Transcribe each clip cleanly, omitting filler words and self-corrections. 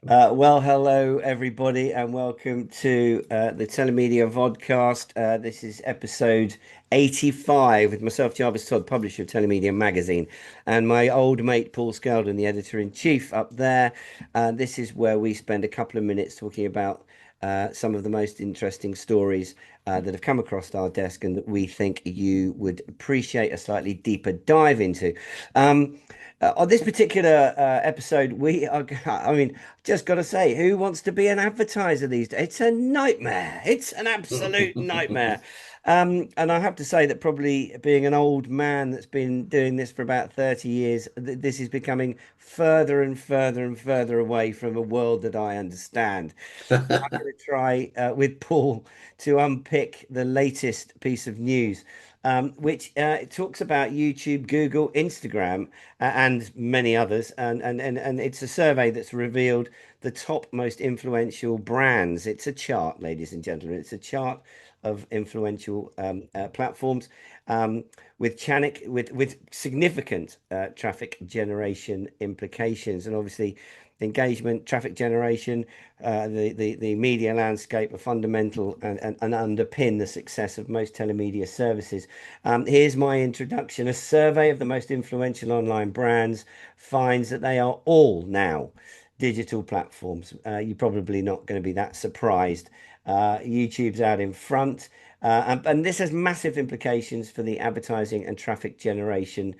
Well, hello everybody, and welcome to the Telemedia Vodcast. This is episode 85 with myself, Jarvis Todd, publisher of Telemedia Magazine, and my old mate Paul Skeldon, the editor-in-chief, up there. This is where we spend a couple of minutes talking about some of the most interesting stories that have come across our desk and that we think you would appreciate a slightly deeper dive into. On this particular episode, we are, I mean, just got to say, who wants to be an advertiser these days? It's a nightmare. It's an absolute nightmare. And I have to say that probably being an old man that's been doing this for about 30 years, this is becoming further and further and further away from a world that I understand. So I'm going to try with Paul to unpick the latest piece of news, which talks about YouTube, Google, Instagram, and many others. And it's a survey that's revealed the top most influential brands. It's a chart, ladies and gentlemen. It's a chart of influential platforms with significant traffic generation implications, and obviously engagement, traffic generation, the media landscape are fundamental and underpin the success of most telemedia services. Here's my introduction. A survey of the most influential online brands finds that they are all now digital platforms. You're probably not going to be that surprised. YouTube's out in front. And this has massive implications for the advertising and traffic generation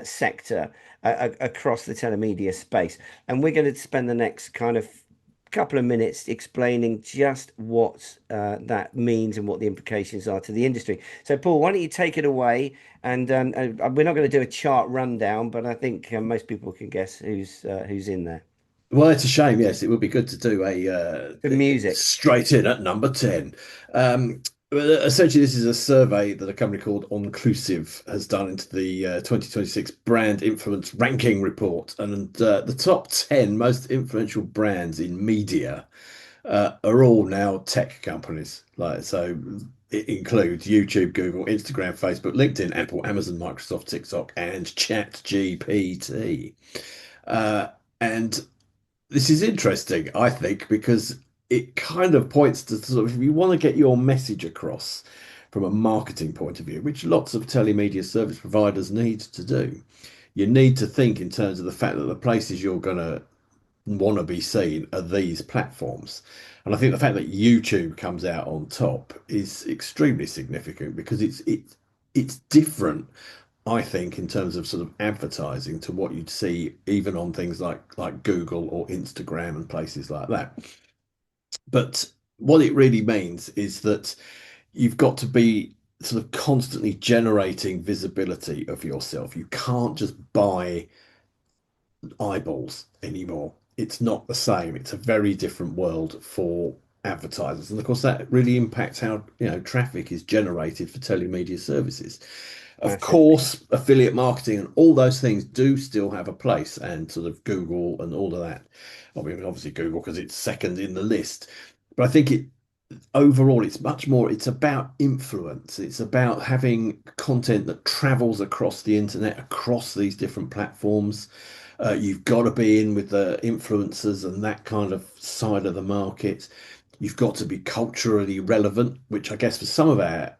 sector across the telemedia space. And we're going to spend the next kind of couple of minutes explaining just what that means and what the implications are to the industry. So, Paul, why don't you take it away? And we're not going to do a chart rundown, but I think most people can guess who's in there. Well, it's a shame. Yes, it would be good to do a The music. straight in at number 10. Well, essentially, this is a survey that a company called Onclusive has done into the 2026 Brand Influence Ranking Report. And the top 10 most influential brands in media are all now tech companies. It includes YouTube, Google, Instagram, Facebook, LinkedIn, Apple, Amazon, Microsoft, TikTok, and ChatGPT. And this is interesting, I think, because it kind of points to sort of if you want to get your message across from a marketing point of view, which lots of telemedia service providers need to do, you need to think in terms of the fact that the places you're going to want to be seen are these platforms. And I think the fact that YouTube comes out on top is extremely significant because it's different, I think, in terms of sort of advertising to what you'd see even on things like Google or Instagram and places like that. But what it really means is that you've got to be sort of constantly generating visibility of yourself. You can't just buy eyeballs anymore. It's not the same. It's a very different world for advertisers. And of course, that really impacts how, traffic is generated for telemedia services. Of Massively. course, affiliate marketing and all those things do still have a place, and sort of Google and all of that. I mean, obviously Google because it's second in the list. But I think it overall it's much more, it's about influence. It's about having content that travels across the internet, across these different platforms. You've got to be in with the influencers and that kind of side of the market. You've got to be culturally relevant, which I guess for some of our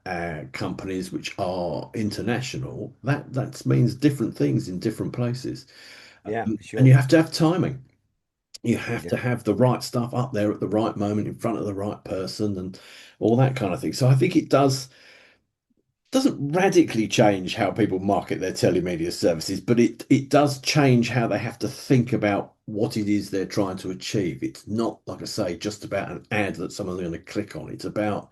companies which are international, that means different things in different places. Yeah, for And you sure. have to have timing. You have Yeah. to have the right stuff up there at the right moment in front of the right person and all that kind of thing. So I think it doesn't radically change how people market their telemedia services, but it does change how they have to think about what it is they're trying to achieve. It's not, like I say, just about an ad that someone's going to click on. It's about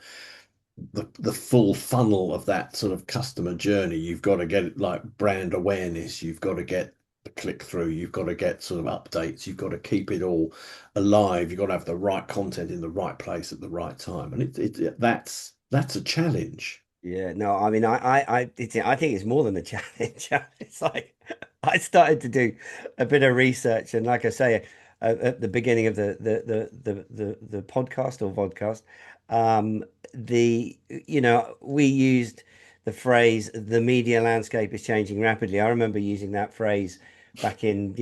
the full funnel of that sort of customer journey. You've got to get like brand awareness, you've got to get the click through, you've got to get sort of updates, you've got to keep it all alive, you've got to have the right content in the right place at the right time. And that's a challenge. Yeah, no, I mean, I think it's more than a challenge. It's like I started to do a bit of research, and like I say, at the beginning of the podcast or vodcast, we used the phrase "the media landscape is changing rapidly." I remember using that phrase back in,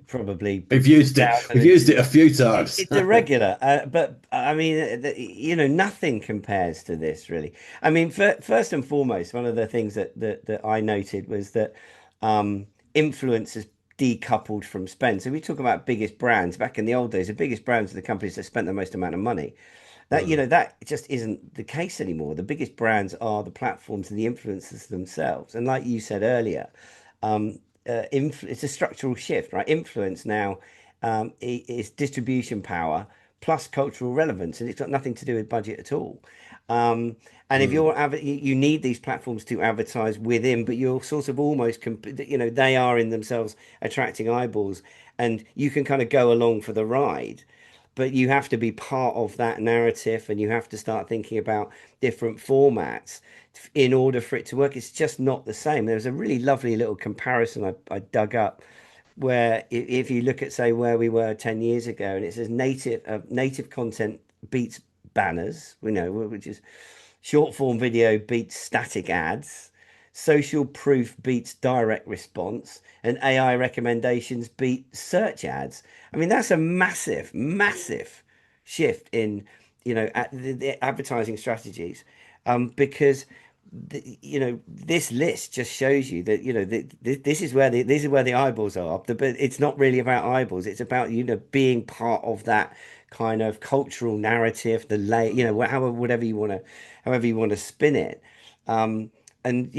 probably We've used it. We've 2000. used it a few times. It's irregular, but I mean, nothing compares to this really. I mean, first and foremost, one of the things that I noted was that influence has decoupled from spend. So we talk about biggest brands. Back in the old days, the biggest brands are the companies that spent the most amount of money. Mm, That just isn't the case anymore. The biggest brands are the platforms and the influencers themselves. And like you said earlier, it's a structural shift, right? Influence now is distribution power plus cultural relevance, and it's got nothing to do with budget at all. Um, and if mm. you need these platforms to advertise within, but you're sort of almost, they are in themselves attracting eyeballs, and you can kind of go along for the ride, but you have to be part of that narrative, and you have to start thinking about different formats in order for it to work. It's just not the same. There was a really lovely little comparison I dug up where if you look at, say, where we were 10 years ago, and it says native content beats banners, which is short form video beats static ads, social proof beats direct response, and AI recommendations beat search ads. I mean, that's a massive, massive shift in, the advertising strategies, because this list just shows you that this is where the eyeballs are, but it's not really about eyeballs. It's about being part of that kind of cultural narrative, the lay, however however you want to spin it. um and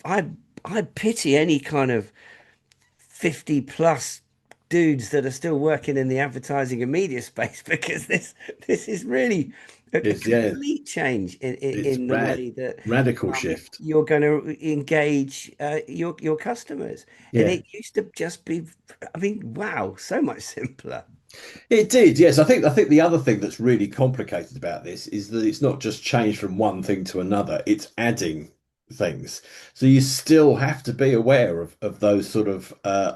I pity any kind of 50 plus dudes that are still working in the advertising and media space, because this is really a It's yeah, complete change it's in the way that radical shift. you're going to engage your customers. And Yeah, it used to just be, I mean, wow, so much simpler. it did. Yes, I think the other thing that's really complicated about this is that it's not just changed from one thing to another, it's adding things. So you still have to be aware of those sort of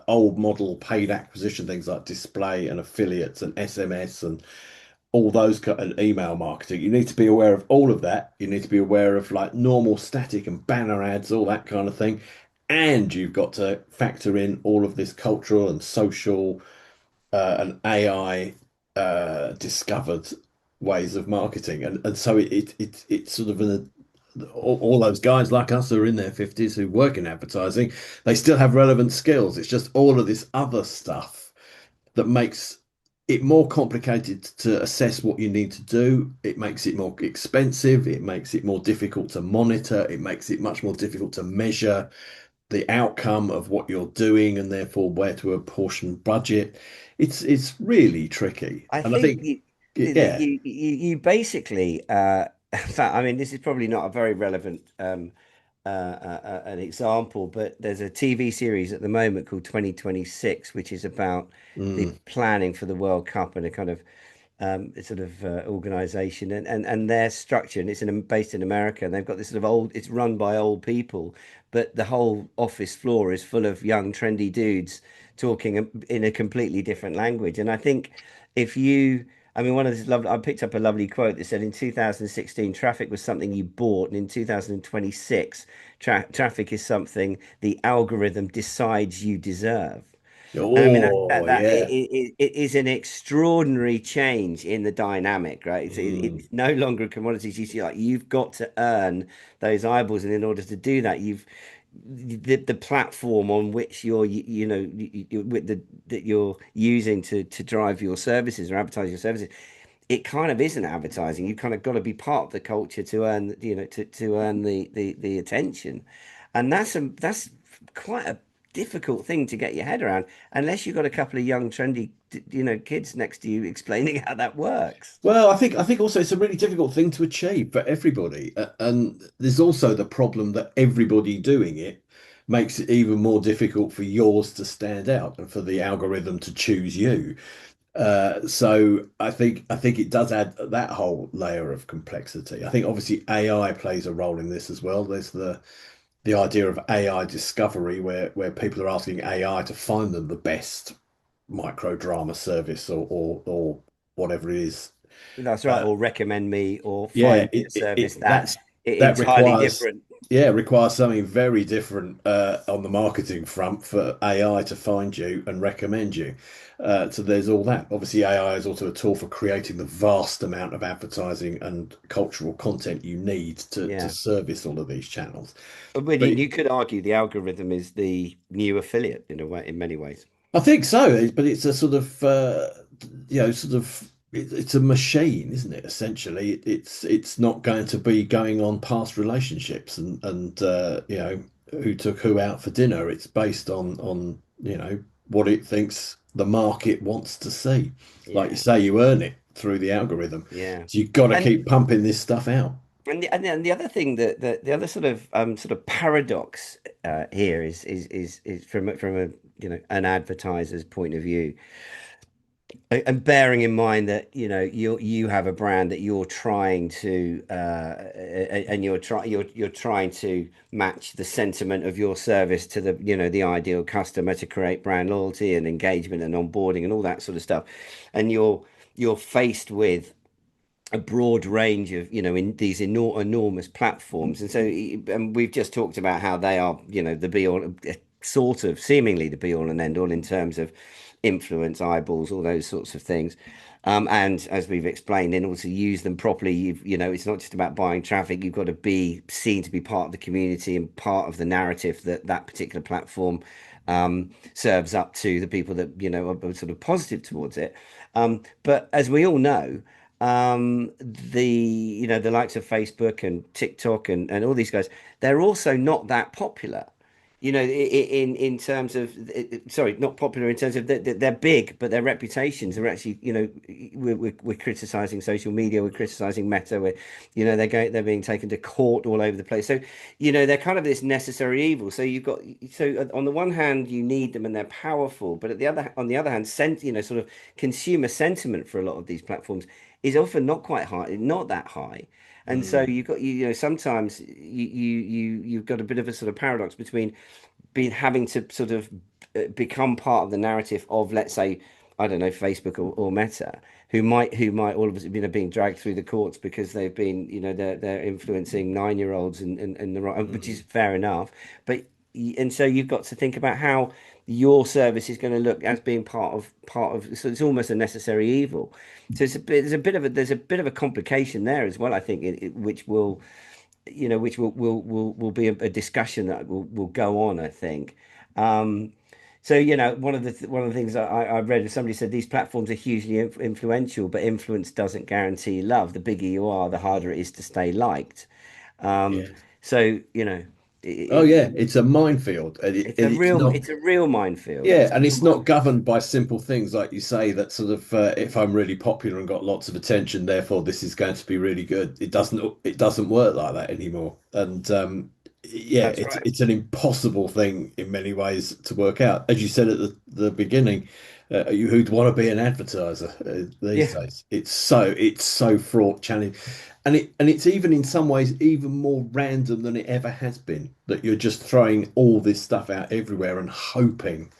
old model paid acquisition things like display and affiliates and SMS and all those and email marketing. You need to be aware of all of that. You need to be aware of like normal static and banner ads, all that kind of thing. And you've got to factor in all of this cultural and social and AI discovered ways of marketing. And so it's sort of all those guys like us who are in their 50s who work in advertising, they still have relevant skills. It's just all of this other stuff that makes it more complicated to assess what you need to do. It makes it more expensive. It makes it more difficult to monitor. It makes it much more difficult to measure the outcome of what you're doing and therefore where to apportion budget. It's really tricky. I And I think think, yeah, you basically, in fact, I mean, this is probably not a very relevant an example, but there's a TV series at the moment called 2026, which is about the mm, planning for the World Cup and a kind of sort of organization and their structure. And based in America, and they've got this sort of it's run by old people, but the whole office floor is full of young, trendy dudes talking in a completely different language. And I think if you, I mean, one of this lovely, I picked up a lovely quote that said in 2016, traffic was something you bought, and in 2026, traffic is something the algorithm decides you deserve. And I mean, oh yeah, it is an extraordinary change in the dynamic, right? mm, It's no longer commodities. You see, like, you've got to earn those eyeballs, and in order to do that, the platform on which with that you're using to drive your services or advertise your services, it kind of isn't advertising. You kind of got to be part of the culture to earn, to earn the attention, and that's quite a difficult thing to get your head around unless you've got a couple of young trendy kids next to you explaining how that works. well, I think also it's a really difficult thing to achieve for everybody, and there's also the problem that everybody doing it makes it even more difficult for yours to stand out and for the algorithm to choose you. So I think it does add that whole layer of complexity. I think obviously AI plays a role in this as well. There's the idea of AI discovery where people are asking AI to find them the best micro drama service or whatever it is. That's right, Uh, or recommend me or yeah, find me a service that that entirely requires different. Yeah, it requires something very different on the marketing front for AI to find you and recommend you. So there's all that. Obviously, AI is also a tool for creating the vast amount of advertising and cultural content you need to Yeah. service all of these channels. Well, But you could argue the algorithm is the new affiliate in a way, in many ways. I think so. But it's a sort of it's a machine, isn't it? Essentially, it's not going to be going on past relationships and who took who out for dinner. It's based on what it thinks the market wants to see. Like you Yeah. say, you earn it through the algorithm, Yeah. so you've got to And keep pumping this stuff out. the other thing that the other sort of paradox here is from a an advertiser's point of view. And bearing in mind that you have a brand that you're trying to and you're trying to match the sentiment of your service to the the ideal customer to create brand loyalty and engagement and onboarding and all that sort of stuff, and you're faced with a broad range of in these enormous platforms, and so and we've just talked about how they are the be all, sort of seemingly the be all and end all in terms of influence, eyeballs, all those sorts of things. And as we've explained, in order to use them properly, it's not just about buying traffic. You've got to be seen to be part of the community and part of the narrative that that particular platform serves up to the people that are sort of positive towards it. But as we all know, the the likes of Facebook and TikTok and all these guys, they're also not that popular. In terms of sorry, not popular in terms of they're big, but their reputations are actually we're criticizing social media, we're criticizing Meta, we're they're being taken to court all over the place. So they're kind of this necessary evil. So you've got so on the one hand you need them and they're powerful, but on the other hand, sort of consumer sentiment for a lot of these platforms is often not quite high, not that high. And so Mm. you've got sometimes you've got a bit of a sort of paradox between being having to sort of become part of the narrative of, let's say, I don't know, Facebook or Meta, who might all of us being dragged through the courts because they've been they're influencing 9-year-olds and the right, which is Mm. fair enough. But and so you've got to think about how your service is going to look as being part of, so it's almost a necessary evil. So there's a bit of a complication there as well, I think, which will which will be a discussion that will go on, I think. So one of the things I read, somebody said these platforms are hugely influential, but influence doesn't guarantee love. The bigger you are, the harder it is to stay liked. Um, Yeah. so Oh it, yeah, it's a minefield, and it's not. it's a real minefield. Yeah, It's a and real it's not minefield. governed by simple things like you say that sort of if I'm really popular and got lots of attention, therefore this is going to be really good. It doesn't work like that anymore. And yeah, That's it's right. it's an impossible thing in many ways to work out. As you said at the beginning, who'd want to be an advertiser these Yeah. days? It's so fraught, challenging, and it's even in some ways even more random than it ever has been. That you're just throwing all this stuff out everywhere and hoping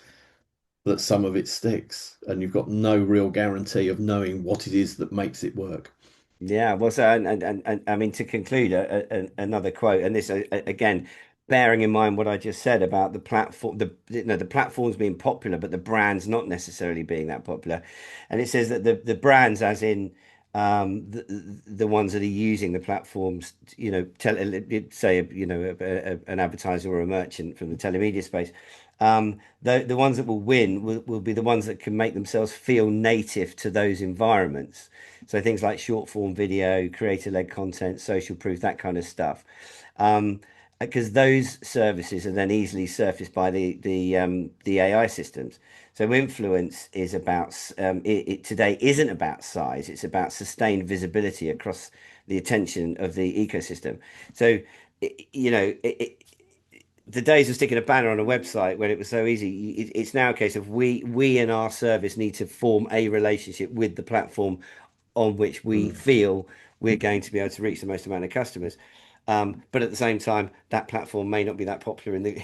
that some of it sticks, and you've got no real guarantee of knowing what it is that makes it work. Yeah, well, so and I mean to conclude, another quote, and this again, bearing in mind what I just said about the platform, the platforms being popular, but the brands not necessarily being that popular, and it says that the brands, as in the ones that are using the platforms, say an advertiser or a merchant from the telemedia space, the ones that will win will be the ones that can make themselves feel native to those environments. So things like short form video, creator-led content, social proof, that kind of stuff. Because those services are then easily surfaced by the AI systems. So influence is about it today isn't about size; it's about sustained visibility across the attention of the ecosystem. So the days of sticking a banner on a website when it was so easy, it's now a case of we in our service need to form a relationship with the platform on which we Mm. feel we're going to be able to reach the most amount of customers. But at the same time, that platform may not be that popular in the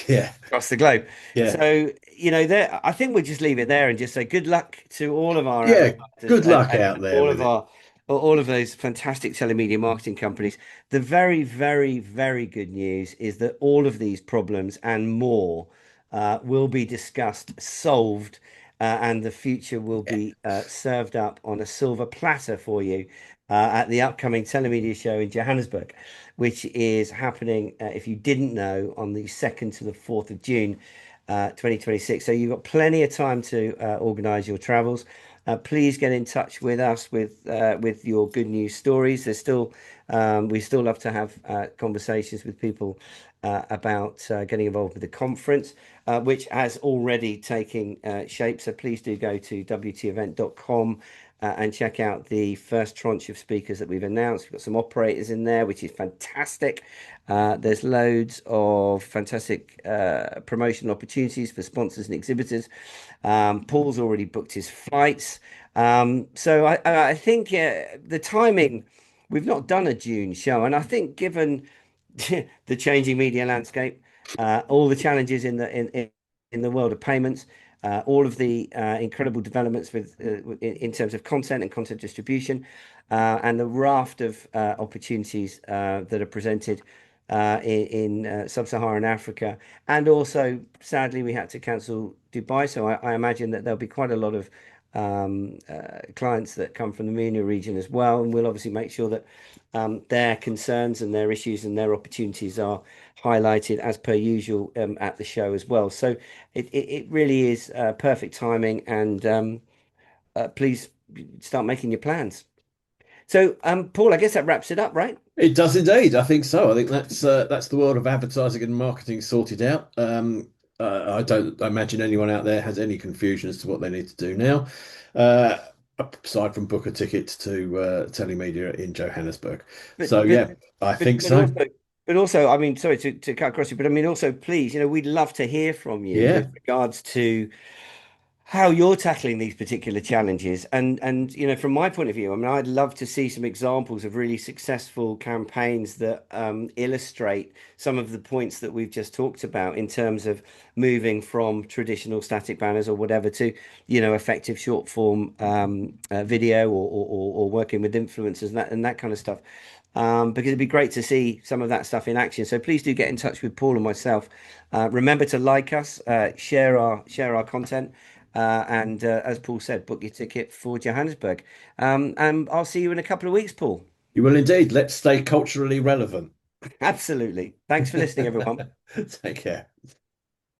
Yeah, across the globe. yeah, So, there, I think we'll just leave it there and just say good luck to all of our yeah. advertisers Good luck out and there with it. all of those fantastic telemedia marketing companies. The very, very, very good news is that all of these problems and more will be discussed, solved, and the future will Yeah. be served up on a silver platter for you at the upcoming telemedia show in Johannesburg, which is happening, if you didn't know, on the 2nd to the 4th of June. 2026. So you've got plenty of time to organize your travels. Please get in touch with us with your good news stories. We still love to have conversations with people about getting involved with the conference, which has already taken shape. So please do go to wtevent.com and check out the first tranche of speakers that we've announced. We've got some operators in there, which is fantastic. There's loads of fantastic promotional opportunities for sponsors and exhibitors. Paul's already booked his flights. So I think the timing, we've not done a June show, and I think given the changing media landscape, all the challenges in the world of payments, all of the incredible developments in terms of content and content distribution, and the raft of opportunities that are presented in sub-Saharan Africa, and also sadly we had to cancel Dubai. So I imagine that there'll be quite a lot of clients that come from the MENA region as well, and we'll obviously make sure that their concerns and their issues and their opportunities are highlighted as per usual at the show as well. So it really is perfect timing, and please start making your plans. So, Paul, I guess that wraps it up, right? It does indeed. I think so. I think that's the world of advertising and marketing sorted out. I don't imagine anyone out there has any confusion as to what they need to do now, uh, aside from book a ticket to Telemedia in Johannesburg. So But but yeah, I but think but so. also but also, I mean, sorry to cut across you, but I mean also, please, we'd love to hear from you Yeah. with regards to how you're tackling these particular challenges. And from my point of view, I mean, I'd love to see some examples of really successful campaigns that illustrate some of the points that we've just talked about in terms of moving from traditional static banners or whatever to, effective short form video or working with influencers and that kind of stuff. Because it'd be great to see some of that stuff in action. So please do get in touch with Paul and myself. Remember to like us, share our content, and as Paul said, book your ticket for Johannesburg. And I'll see you in a couple of weeks, Paul. You will indeed. Let's stay culturally relevant. Absolutely. Thanks for listening, everyone. Take care.